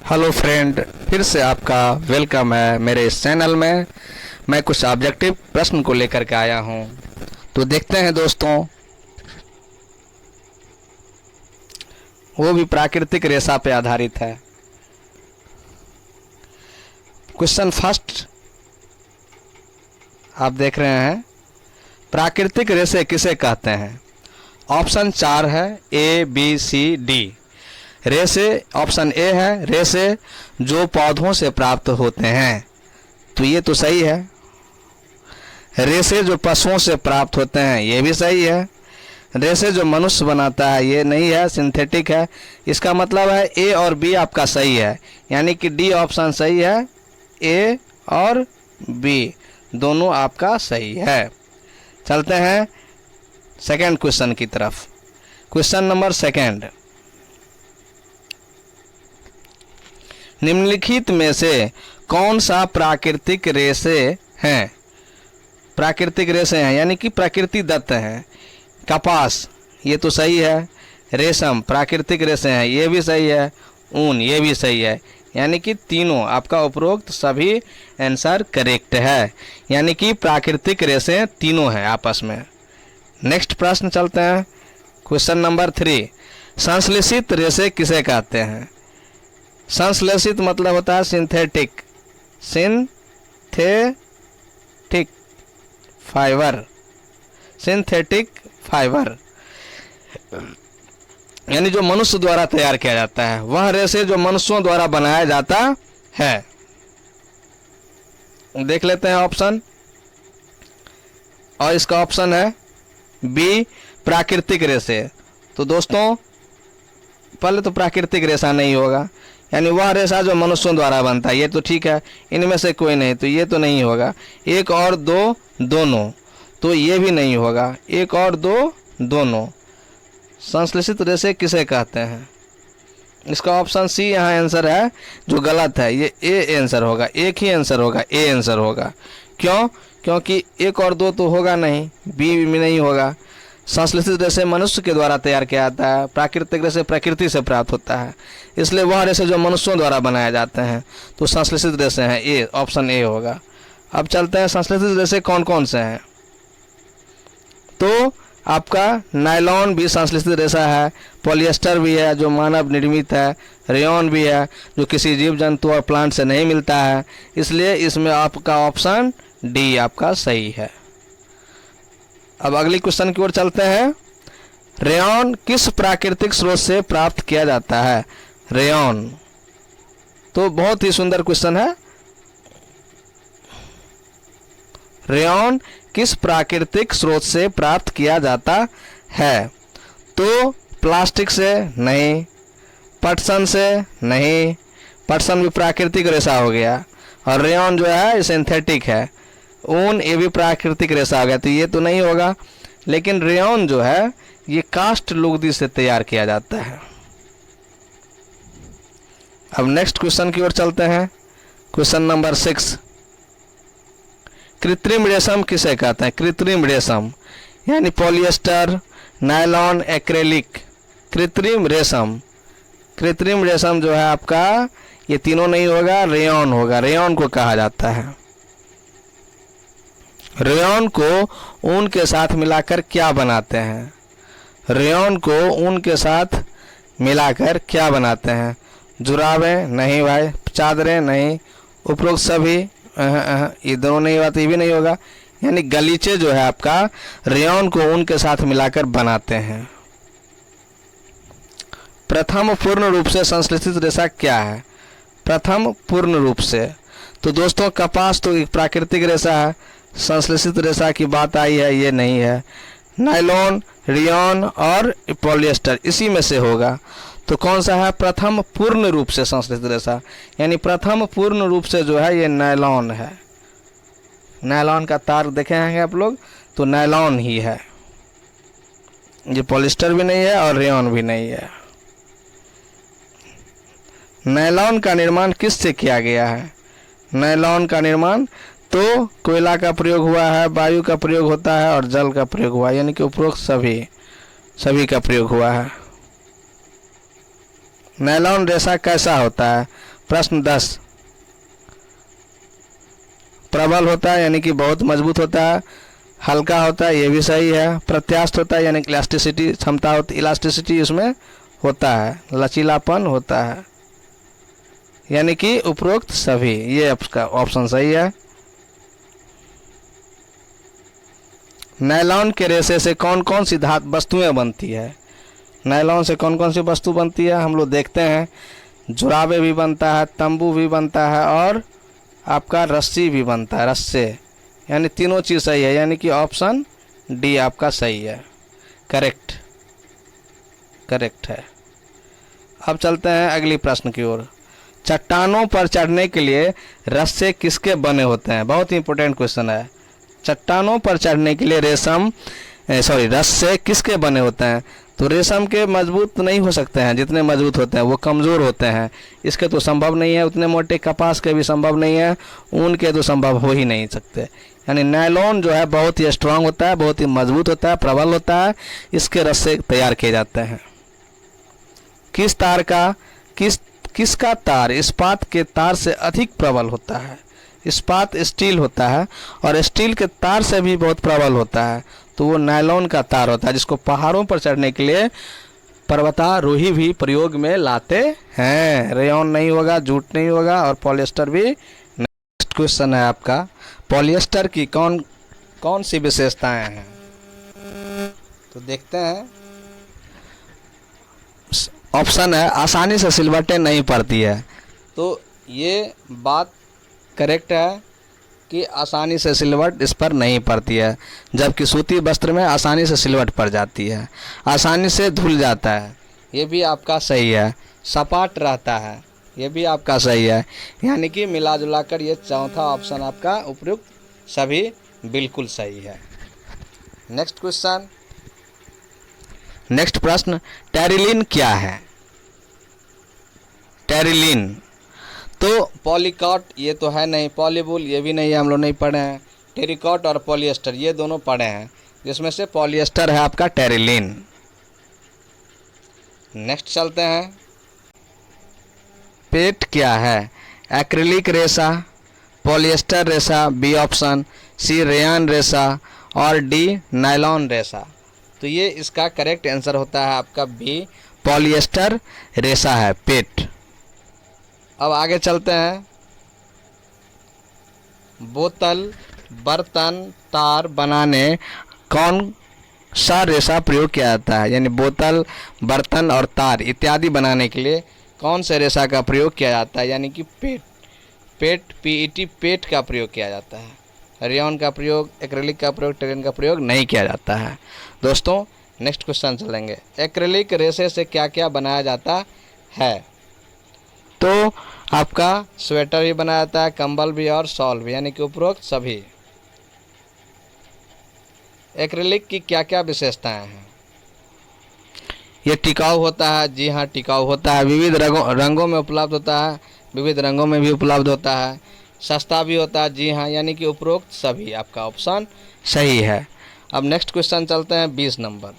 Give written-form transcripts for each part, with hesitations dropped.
Hello friend, फिर से आपका वेलकम है मेरे इस चैनल में। मैं कुछ ऑब्जेक्टिव प्रश्न को लेकर के आया हूं, तो देखते हैं दोस्तों। वो भी प्राकृतिक रेशा पे आधारित है। क्वेश्चन फर्स्ट आप देख रहे हैं, प्राकृतिक रेशे किसे कहते हैं। ऑप्शन 4 है, ए बी सी डी। रेशे ऑप्शन ए है, रेशे जो पौधों से प्राप्त होते हैं, तो ये तो सही है। रेशे जो पशुओं से प्राप्त होते हैं, ये भी सही है। रेशे जो मनुष्य बनाता है, ये नहीं है, सिंथेटिक है। इसका मतलब है ए और बी आपका सही है, यानी कि डी ऑप्शन सही है। ए और बी दोनों आपका सही है। चलते हैं सेकंड क्वेश्चन की तरफ। क्वेश्चन नंबर सेकंड, निम्नलिखित में से कौन सा प्राकृतिक रेशे हैं। प्राकृतिक रेशे हैं यानी कि प्रकृति दत्त हैं। कपास, ये तो सही है। रेशम प्राकृतिक रेशे हैं, ये भी सही है। ऊन, ये भी सही है। यानी कि तीनों आपका उपरोक्त सभी आंसर करेक्ट है, यानी कि प्राकृतिक रेशे तीनों हैं आपस में। नेक्स्ट प्रश्न चलते हैं। क्वेश्चन नंबर 3, संश्लेषित रेशे किसे कहते हैं। संश्लेषित मतलब होता है synthetic, synthetic fibre, synthetic fibre यानी जो मनुष्य द्वारा तैयार किया जाता है, वह रेशे जो मनुष्यों द्वारा बनाया जाता है। देख लेते हैं ऑप्शन, और इसका ऑप्शन है बी, प्राकृतिक रेशे। तो दोस्तों पहले तो प्राकृतिक रेशा नहीं होगा, यानी वह रेशा जो मनुष्यों द्वारा बनता है, ये तो ठीक है। इनमें से कोई नहीं, तो ये तो नहीं होगा। एक और दो दोनों, तो ये भी नहीं होगा। एक और दो दोनों, संश्लेषित रेशे किसे कहते हैं। इसका ऑप्शन सी यहाँ आंसर है, जो गलत है। ये ए आंसर होगा, एक ही आंसर होगा, ए आंसर होगा। क्यों? क्योंकि एक और दो तो होगा नहीं, बी में नहीं होगा। संश्लेषित रेशे मनुष्य के द्वारा तैयार किया जाता है, प्राकृतिक रेशे प्रकृति से प्राप्त होता है, इसलिए वह रेशे जो मनुष्यों द्वारा बनाए जाते हैं, तो संश्लेषित रेशे हैं। ए ऑप्शन ए होगा। अब चलते हैं संश्लेषित रेशे कौन कौन से हैं। तो आपका नायलॉन भी संश्लेषित रेशा है, पॉलिएस्टर भी है जो मानव निर्मित है, रेयॉन भी है जो किसी जीव जंतु और प्लांट से नहीं मिलता है, इसलिए इसमें आपका ऑप्शन डी आपका सही है। अब अगली क्वेश्चन की ओर चलते हैं। रेयॉन किस प्राकृतिक स्रोत से प्राप्त किया जाता है। रेयॉन, तो बहुत ही सुंदर क्वेश्चन है। रेयॉन किस प्राकृतिक स्रोत से प्राप्त किया जाता है। तो प्लास्टिक से नहीं, पटसन से नहीं, पटसन भी प्राकृतिक रेशा हो गया, और रेयॉन जो है सिंथेटिक है। ऊन, ये भी प्राकृतिक रेशा हो गया, तो ये तो नहीं होगा। लेकिन रेयॉन जो है ये कास्ट लुगदी से तैयार किया जाता है। अब नेक्स्ट क्वेश्चन की ओर चलते हैं। क्वेश्चन नंबर 6, कृत्रिम रेशम किसे कहते हैं। कृत्रिम रेशम यानी पॉलिएस्टर, नायलॉन, एक्रेलिक। कृत्रिम रेशम, कृत्रिम रेशम जो है आपका, ये तीनों नहीं होगा, रेयॉन होगा। रेयॉन को कहा जाता है। रेयॉन को ऊन के साथ मिलाकर क्या बनाते हैं। रेयॉन को ऊन के साथ मिलाकर क्या बनाते हैं। जुराबें नहीं भाई, चादरें नहीं, उपरोक्त सभी ये दोनों नहीं होगा, तो ये भी नहीं होगा। यानी गलीचे जो है आपका रेयॉन को ऊन के साथ मिलाकर बनाते हैं। प्रथम पूर्ण रूप से संश्लेषित रेशा क्या है। प्रथम पूर्ण रूप से, तो दोस्तों कपास तो एक प्राकृतिक रेशा है। संश्लेषित रेशा की बात आई है, ये नहीं है। नायलॉन, रेयॉन और पॉलिएस्टर इसी में से होगा। तो कौन सा है प्रथम पूर्ण रूप से संश्लेषित रेशा, यानी प्रथम पूर्ण रूप से जो है ये नायलॉन है। नायलॉन का तार देखे हैं आप लोग, तो नायलॉन ही है। ये पॉलिएस्टर भी नहीं है और रेयॉन भी नहीं है। नायलॉन का निर्माण किससे किया गया है। नायलॉन का निर्माण तो कोयला का प्रयोग हुआ है, वायु का प्रयोग होता है और जल का प्रयोग हुआ है, यानी कि उपरोक्त सभी का प्रयोग हुआ है। नायलॉन रेशा कैसा होता है, प्रश्न 10, प्रबल होता है यानी कि बहुत मजबूत होता है, हल्का होता है ये भी सही है, प्रत्यास्थ होता है यानी कि इलास्टिसिटी क्षमता होती, इलास्टिसिटी इसमें होता है, लचीलापन होता है, यानी कि उपरोक्त सभी, ये आपका ऑप्शन सही है। नायलॉन के रेशे से कौन कौन सी धातु वस्तुएं बनती है? नायलॉन से कौन कौन सी वस्तु बनती है हम लोग देखते हैं। जुराबे भी बनता है, तंबू भी बनता है और आपका रस्सी भी बनता है, रस्से, यानी तीनों चीज़ सही है, यानी कि ऑप्शन डी आपका सही है, करेक्ट है। अब चलते हैं अगली प्रश्न की ओर। चट्टानों पर चढ़ने के लिए रस्से किसके बने होते हैं? बहुत ही इंपॉर्टेंट क्वेश्चन है। चट्टानों पर चढ़ने के लिए रस्से किसके बने होते हैं? तो रेशम के मजबूत नहीं हो सकते हैं, जितने मजबूत होते हैं वो कमज़ोर होते हैं, इसके तो संभव नहीं है। उतने मोटे कपास के भी संभव नहीं है, ऊन के तो संभव हो ही नहीं सकते। यानी नायलॉन जो है बहुत ही स्ट्रांग होता है, बहुत ही मजबूत होता है, प्रबल होता है, इसके रस्से तैयार किए जाते हैं। किसका तार इस्पात के तार से अधिक प्रबल होता है? इस्पात स्टील होता है और स्टील के तार से भी बहुत प्रबल होता है, तो वो नायलॉन का तार होता है, जिसको पहाड़ों पर चढ़ने के लिए पर्वतारोही भी प्रयोग में लाते हैं। रेयॉन नहीं होगा, जूट नहीं होगा और पॉलिएस्टर भी। नेक्स्ट क्वेश्चन है आपका, पॉलिएस्टर की कौन कौन सी विशेषताएं हैं? तो देखते हैं, ऑप्शन है आसानी से सिलवटें नहीं पड़ती है, तो ये बात करेक्ट है कि आसानी से सिलवट इस पर नहीं पड़ती है, जबकि सूती वस्त्र में आसानी से सिलवट पड़ जाती है, आसानी से धुल जाता है, ये भी आपका सही है, सपाट रहता है, ये भी आपका सही है, यानी कि मिला जुला कर ये चौथा ऑप्शन आपका उपयुक्त सभी बिल्कुल सही है। नेक्स्ट क्वेश्चन, नेक्स्ट प्रश्न, टेरिलिन क्या है? टेरिलिन तो पॉलीकॉट ये तो है नहीं, पॉलीवुल ये भी नहीं है, हम लोग नहीं पढ़े हैं। टेरिकॉट और पॉलिएस्टर ये दोनों पढ़े हैं, जिसमें से पॉलिएस्टर है आपका टेरिलिन। नेक्स्ट चलते हैं, पेट क्या है? एक्रिलिक रेशा, पॉलिएस्टर रेशा, बी ऑप्शन, सी रेयान रेशा और डी नायलॉन रेशा। तो ये इसका करेक्ट आंसर होता है आपका बी, पॉलिएस्टर रेशा है पेट। अब आगे चलते हैं, बोतल, बर्तन, तार बनाने कौन सा रेशा प्रयोग किया जाता है? यानी बोतल, बर्तन और तार इत्यादि बनाने के लिए कौन से रेशा का प्रयोग किया जाता है? यानी कि पीईटी पेट का प्रयोग किया जाता है। रेयॉन का प्रयोग, एक्रिलिक का प्रयोग, टेरिलिन का प्रयोग नहीं किया जाता है। दोस्तों नेक्स्ट क्वेश्चन चलेंगे, एक्रिलिक रेशे से क्या क्या बनाया जाता है? तो आपका स्वेटर भी बनाया जाता है, कंबल भी और शॉल भी, यानी कि उपरोक्त सभी। एक्रिलिक की क्या क्या विशेषताएं हैं? ये टिकाऊ होता है, जी हाँ टिकाऊ होता है, विविध रंगों में उपलब्ध होता है, विविध रंगों में भी उपलब्ध होता है, सस्ता भी होता है, जी हाँ, यानी कि उपरोक्त सभी आपका ऑप्शन सही है। अब नेक्स्ट क्वेश्चन चलते हैं 20 नंबर,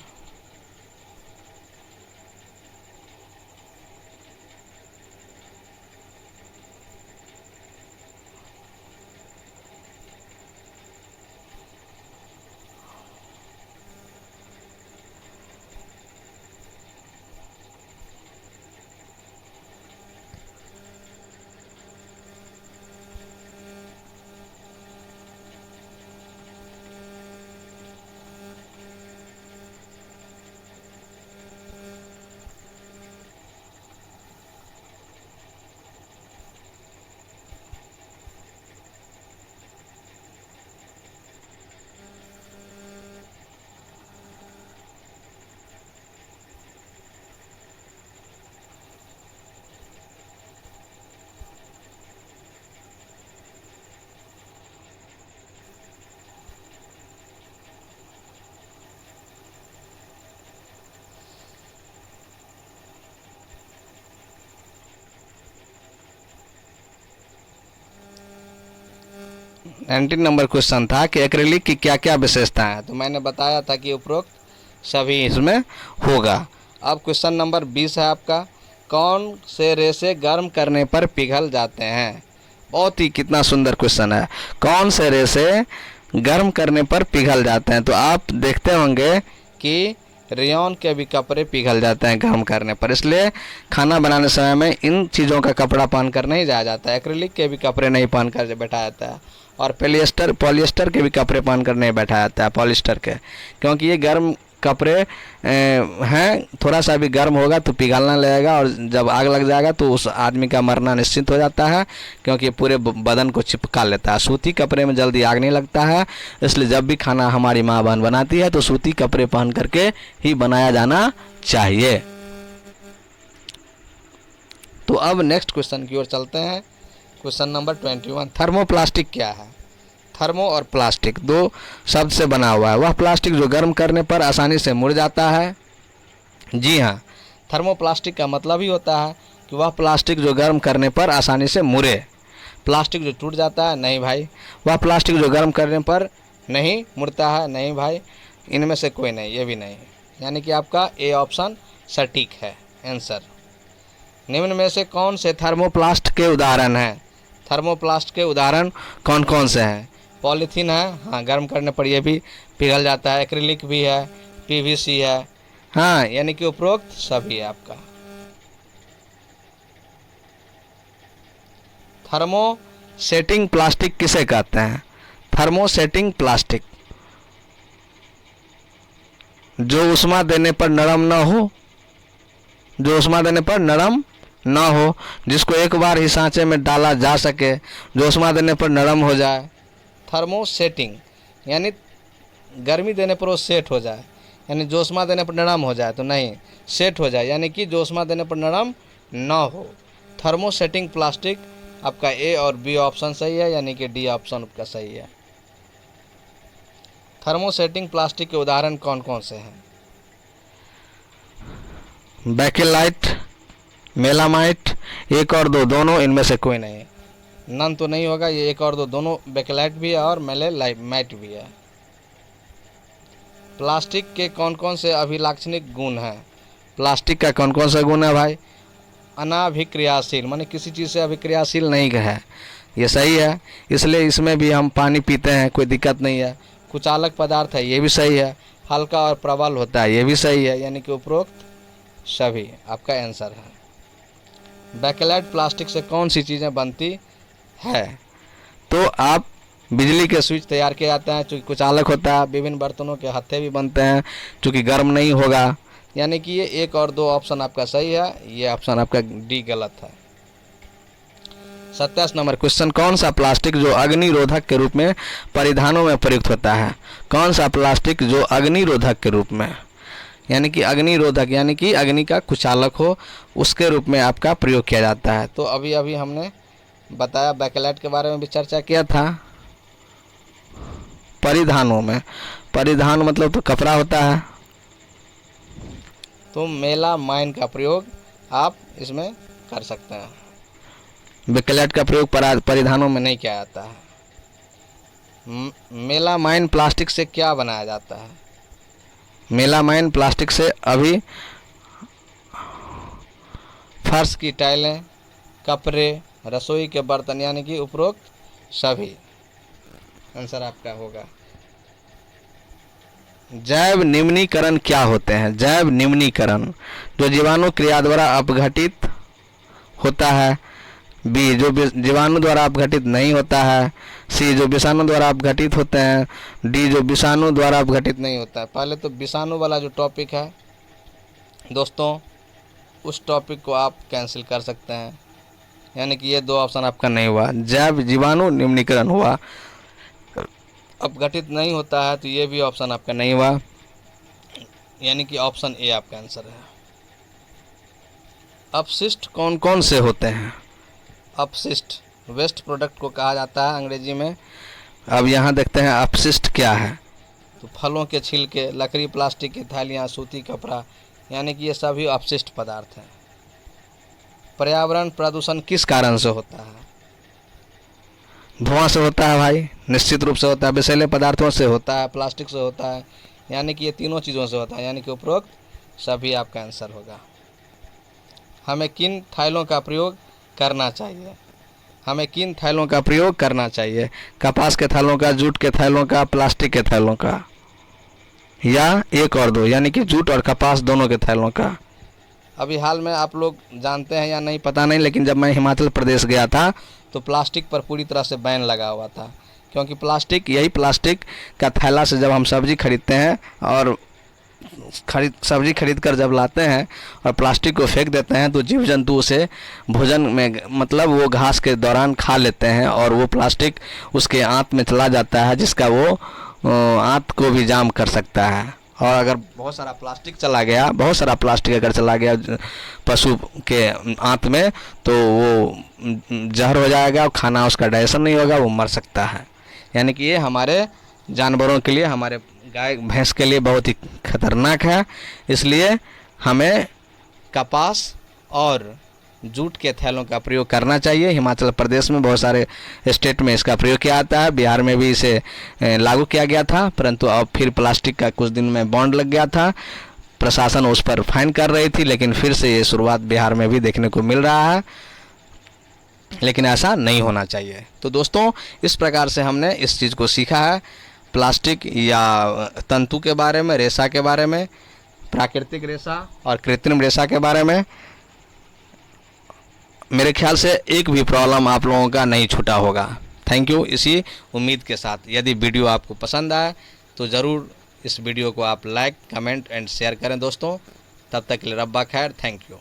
नाइनटीन नंबर क्वेश्चन था कि एक्रिलिक की क्या क्या विशेषताएं हैं, तो मैंने बताया था कि उपरोक्त सभी इसमें होगा। अब क्वेश्चन नंबर 20 है आपका, कौन से रेशे गर्म करने पर पिघल जाते हैं? बहुत ही कितना सुंदर क्वेश्चन है। कौन से रेशे गर्म करने पर पिघल जाते हैं? तो आप देखते होंगे कि रेयॉन के भी कपड़े पिघल जाते हैं गर्म करने पर, इसलिए खाना बनाने समय में इन चीज़ों का कपड़ा पहन कर नहीं जाया जाता है। एक्रिलिक के भी कपड़े नहीं पहन कर बैठाया जाता है, और पॉलिएस्टर के भी कपड़े पहन कर नहीं बैठाया जाता है, पॉलिएस्टर के, क्योंकि ये गर्म कपड़े हैं। थोड़ा सा भी गर्म होगा तो पिघलना लगेगा, और जब आग लग जाएगा तो उस आदमी का मरना निश्चित हो जाता है, क्योंकि पूरे बदन को चिपका लेता है। सूती कपड़े में जल्दी आग नहीं लगता है, इसलिए जब भी खाना हमारी माँ बहन बनाती है तो सूती कपड़े पहन करके ही बनाया जाना चाहिए। तो अब नेक्स्ट क्वेश्चन की ओर चलते हैं। क्वेश्चन नंबर 21, थर्मोप्लास्टिक क्या है? थर्मो और प्लास्टिक दो शब्द से बना हुआ है। वह प्लास्टिक जो गर्म करने पर आसानी से मुड़ जाता है। जी हाँ, थर्मोप्लास्टिक का मतलब ही होता है कि वह प्लास्टिक जो गर्म करने पर आसानी से मुड़े। प्लास्टिक जो टूट जाता है, नहीं भाई। वह प्लास्टिक जो गर्म करने पर नहीं मुड़ता है, नहीं भाई। इनमें से कोई नहीं, ये भी नहीं। यानी कि आपका ए ऑप्शन सटीक है आंसर। निम्न में से कौन से थर्मोप्लास्ट के उदाहरण हैं? थर्मोप्लास्ट के उदाहरण कौन कौन से हैं? पॉलीथीन है, हाँ, गर्म करने पर यह भी पिघल जाता है। एक्रिलिक भी है, पीवीसी है, हाँ, यानी कि उपरोक्त सभी है आपका। थर्मोसेटिंग प्लास्टिक किसे कहते हैं? थर्मोसेटिंग प्लास्टिक जो उष्मा देने पर नरम न हो, जो उष्मा देने पर नरम न हो, जिसको एक बार ही सांचे में डाला जा सके, जो उष्मा देने पर नरम हो जाए। थर्मोसेटिंग यानी गर्मी देने पर वो सेट हो जाए, यानी जो उष्मा देने पर नरम हो जाए तो नहीं, सेट हो जाए, यानी कि जो उष्मा देने पर नरम न हो। थर्मोसेटिंग प्लास्टिक आपका ए और बी ऑप्शन सही है, यानी कि डी ऑप्शन आपका सही है। थर्मोसेटिंग प्लास्टिक के उदाहरण कौन कौन से हैं? बैकेलाइट, मेलामाइट, एक और दो, दोनों इनमें से कोई नहीं है। नन तो नहीं होगा, ये एक और दो दोनों, बैकेलाइट भी है और मेलामाइट भी है। प्लास्टिक के कौन कौन से अभिलाक्षणिक गुण हैं? प्लास्टिक का कौन कौन सा गुण है भाई? अनाभिक्रियाशील, माने किसी चीज़ से अभिक्रियाशील नहीं है, ये सही है, इसलिए इसमें भी हम पानी पीते हैं, कोई दिक्कत नहीं है। कुचालक पदार्थ है, ये भी सही है। हल्का और प्रबल होता है, ये भी सही है, यानी कि उपरोक्त सभी आपका आंसर है। बैकेलाइट प्लास्टिक से कौन सी चीज़ें बनती है? तो आप बिजली के स्विच तैयार किए जाते हैं, चूँकि कुचालक होता है। विभिन्न बर्तनों के हत्थे भी बनते हैं, चूँकि गर्म नहीं होगा, यानी कि ये एक और दो ऑप्शन आपका सही है, ये ऑप्शन आपका डी गलत है। 27 नंबर क्वेश्चन, कौन सा प्लास्टिक जो अग्निरोधक के रूप में परिधानों में प्रयुक्त होता है? कौन सा प्लास्टिक जो अग्निरोधक के रूप में, यानी कि अग्निरोधक यानी कि अग्नि का कुचालक हो, उसके रूप में आपका प्रयोग किया जाता है? तो अभी अभी हमने बताया, बैकेलाइट के बारे में भी चर्चा किया था। परिधानों में, परिधान मतलब तो कपड़ा होता है, तो मेलामाइन का प्रयोग आप इसमें कर सकते हैं। बैकेलाइट का प्रयोग परिधानों में नहीं किया जाता है। मेलामाइन प्लास्टिक से क्या बनाया जाता है? मेलामाइन प्लास्टिक से अभी फर्श की टाइलें, कपड़े, रसोई के बर्तन, यानी कि उपरोक्त सभी आंसर आपका होगा। जैव निम्नीकरण क्या होते हैं? जैव निम्नीकरण जो जीवाणु क्रिया द्वारा अपघटित होता है। बी जो जीवाणु द्वारा अपघटित नहीं होता है। सी जो विषाणु द्वारा अपघटित होते हैं। डी जो विषाणु द्वारा अपघटित नहीं होता है। पहले तो विषाणु वाला जो टॉपिक है दोस्तों, उस टॉपिक को आप कैंसिल कर सकते हैं, यानी कि ये दो ऑप्शन आपका नहीं हुआ। जैव जीवाणु निम्नीकरण हुआ, अपघटित नहीं होता है, तो ये भी ऑप्शन आपका नहीं हुआ, यानी कि ऑप्शन ए आपका आंसर है। अपशिष्ट कौन कौन से होते हैं? अपशिष्ट वेस्ट प्रोडक्ट को कहा जाता है अंग्रेजी में। अब यहाँ देखते हैं अपशिष्ट क्या है। तो फलों के छिलके, लकड़ी, प्लास्टिक की थैलियाँ, सूती कपड़ा, यानी कि ये सभी अपशिष्ट पदार्थ हैं। पर्यावरण प्रदूषण किस कारण से होता है? धुआं से होता है भाई, निश्चित रूप से होता है। विषैले पदार्थों से होता है, प्लास्टिक से होता है, यानी कि ये तीनों चीज़ों से होता है, यानी कि उपरोक्त सभी आपका आंसर होगा। हमें किन थैलों का प्रयोग करना चाहिए, हमें किन थैलों का प्रयोग करना चाहिए, कपास के थैलों का, जूट के थैलों का, प्लास्टिक के थैलों का, या एक और दो, यानी कि जूट और कपास दोनों के थैलों का। अभी हाल में आप लोग जानते हैं या नहीं पता नहीं, लेकिन जब मैं हिमाचल प्रदेश गया था तो प्लास्टिक पर पूरी तरह से बैन लगा हुआ था, क्योंकि प्लास्टिक, यही प्लास्टिक का थैला से जब हम सब्ज़ी खरीदते हैं और सब्ज़ी खरीद कर जब लाते हैं और प्लास्टिक को फेंक देते हैं, तो जीव जंतु उसे भोजन में, मतलब वो घास के दौरान खा लेते हैं और वो प्लास्टिक उसके आंत में चला जाता है, जिसका वो आंत को भी जाम कर सकता है। और अगर बहुत सारा प्लास्टिक चला गया, बहुत सारा प्लास्टिक अगर चला गया पशु के आंत में, तो वो जहर हो जाएगा और खाना उसका डाइजेशन नहीं होगा, वो मर सकता है। यानी कि ये हमारे जानवरों के लिए, हमारे गाय भैंस के लिए बहुत ही खतरनाक है। इसलिए हमें कपास और जूट के थैलों का प्रयोग करना चाहिए। हिमाचल प्रदेश में बहुत सारे स्टेट में इसका प्रयोग किया जाता है, बिहार में भी इसे लागू किया गया था, परंतु अब फिर प्लास्टिक का कुछ दिन में बॉन्ड लग गया था, प्रशासन उस पर फाइन कर रही थी, लेकिन फिर से ये शुरुआत बिहार में भी देखने को मिल रहा है, लेकिन ऐसा नहीं होना चाहिए। तो दोस्तों, इस प्रकार से हमने इस चीज़ को सीखा है, प्लास्टिक या तंतु के बारे में, रेशा के बारे में, प्राकृतिक रेशा और कृत्रिम रेशा के बारे में। मेरे ख्याल से एक भी प्रॉब्लम आप लोगों का नहीं छूटा होगा। Thank you. इसी उम्मीद के साथ, यदि वीडियो आपको पसंद आए तो ज़रूर इस वीडियो को आप लाइक, कमेंट एंड शेयर करें दोस्तों। तब तक के लिए रब्बा खैर। Thank you.